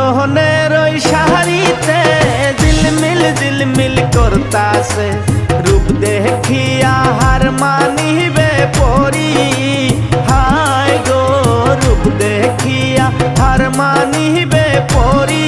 গহনের ওই শাড়িতে ঝিলমিল করতাছে, রূপ দেখিয়া হার মানিবে পরি। হায় গো রূপ দেখিয়া হার মানিবে পরি।